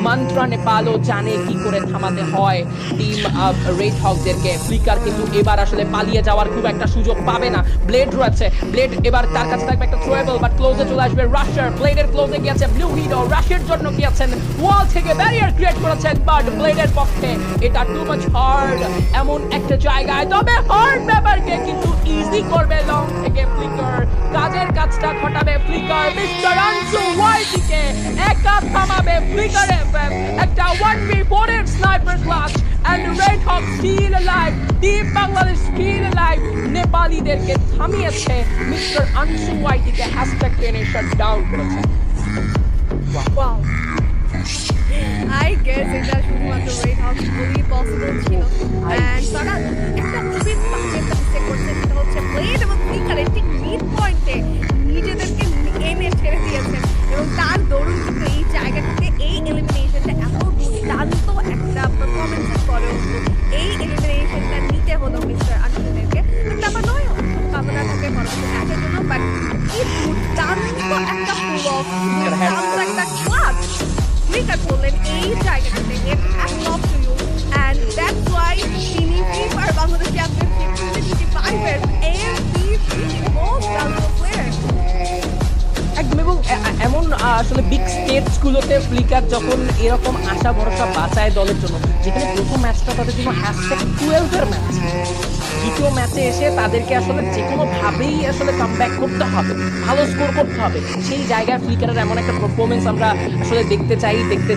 মন্ত্রা নেপালও জানে কি করে থামাতে হয় টিম রেড হকদেরকে। ফ্লিকার কিন্তু এবার আসলে পালিয়ে যাওয়ার খুব একটা সুযোগ পাবে না। ব্লেড রয়েছে, ব্লেড এবার তার কাছে থাকবে একটা থ্রোয়েবল, বাট ক্লোজে চলে আসবে রাশার। ব্লেডের ক্লোজে গিয়েছে ব্লু হিডো, রাশের জন্য গিয়েছেন ওয়াল থেকে ব্যারিয়ার ক্রিয়েট করেছেন, বাট ব্লেডের পক্ষে এটা টু মাচ হার্ড এমন একটা জায়গায়। তবে হার্ড ব্যাপারকে কিন্তু ইজি করবে লং থেকে ফ্লিকার, কাজের কাজটা ঘটাবে ফ্লিকার। মিস্টার আনসু ওয়াইটিকে একা থামাবে ফ্লিকার এফএম, একটা 1v4 এর sniper clutch, and Red Hawk still alive, Team Bangladesh still alive। নেপালিদেরকে থামিয়েছে মিস্টার আনসু ওয়াইটিকে, #10 শাট ডাউন করেছে। Wow. I guess এটা শুধুমাত্র রেড হাউস বলেই পসিবল ছিল। And তারা একটা খুবই বাজে একটা মিস্টেক করছে, সেটা হচ্ছে ব্লেড এবং ফ্লিকারের ঠিক মিড পয়েন্টে নিজেদেরকে এনে ছেড়ে দিয়েছেন, এবং তার দরুন কিন্তু এই জায়গাটাতে এই এলিমিনেশনটা এত দুর্দান্ত একটা পারফরমেন্সের পরেও এই এলিমিনেশনটা নিতে হলো মিস্টার আনসুদেরকে। ব্যাপার নয়, কামনা থাকে পরবর্তী ম্যাচের জন্য, বাট কি দুর্দান্ত একটা পুল অফ, দুর্দান্ত একটা ক্লাচ ফ্লিকার করলেন এই জায়গাটা থেকে। Hats off to you, and that's why তিনি ফিফার বাংলাদেশ চ্যাম্পিয়নশিপ 2025 এর MVP মোস্ট ভ্যালুয়েবল প্লেয়ার। একদম। এবং এমন আসলে বিগ স্টেটস গুলোতে ফ্লিকার যখন এরকম আশা ভরসা বাঁচায় দলের জন্য, যেখানে প্রথম ম্যাচটা তাদের জন্য #12 এর ম্যাচ, দ্বিতীয় ম্যাচে এসে তাদেরকে আসলে যে কোনো ভাবেই আসলে কামব্যাক করতে হবে, ভালো স্কোর করতে হবে, সেই জায়গায় ফ্লিকারের এমন একটা পারফরমেন্স আমরা আসলে দেখতে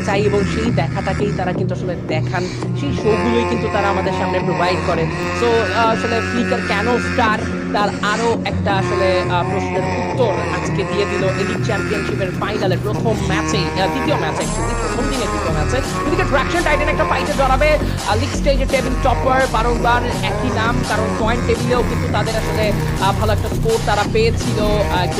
চাই, এবং সেই দেখাটাকেই তারা কিন্তু আসলে দেখান, সেই শোগুলোই কিন্তু তারা আমাদের সামনে প্রোভাইড করে। সো আসলে ফ্লিকার কেন স্টার, তার আরো একটা আসলে প্রশ্নের উত্তর আজকে দিয়ে দিল এলিট চ্যাম্পিয়নশিপের ফাইনালের প্রথম ম্যাচে, দ্বিতীয় ম্যাচে, প্রথম দিনের দ্বিতীয় ম্যাচে। এদিকে ট্রাকশন টাইটান একটা ফাইটে জড়াবে লিগ স্টেজে টেবিল টপার, বারংবার একই নাম, কারণ পয়েন্ট টেবিলেও কিন্তু তাদের আসলে ভালো একটা স্কোর তারা পেয়েছিল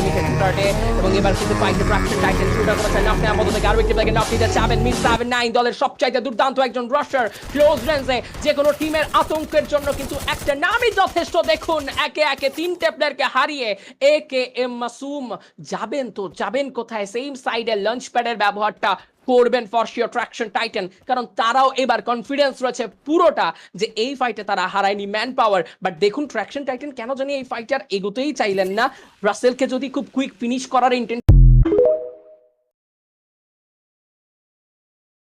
উইকেট স্টার্টে, এবং এবার কিন্তু ফাইটে ট্রাকশন টাইটান শুরু করেছে। নাফনি আপাতত গার্বেজ থেকে নাফনিতে চাবেন মিড 7-9 দলের সবচাইতে দুর্দান্ত একজন রাশার, ক্লোজ রেঞ্জে যে কোনো টিমের আতঙ্কের জন্য কিন্তু একটা নামই যথেষ্ট। দেখুন একে একে 3টে প্লেয়ারকে হারিয়ে AKM মাসুম যাবেন কোথায়? সেম সাইডে লঞ্চ প্যাডের ব্যবহারটা করবেন ফর শিওর ট্রাকশন টাইটান, কারণ তারাও এবার কনফিডেন্স রয়েছে পুরোটা যে এই ফাইটে তারা হারায়নি ম্যান পাওয়ার। বাট দেখুন ট্রাকশন টাইটান কেন জানি এই ফাইটার এগোতেই চাইলেন না। রাসেলকে যদি খুব কুইক ফিনিশ করার ইন্টেন্ট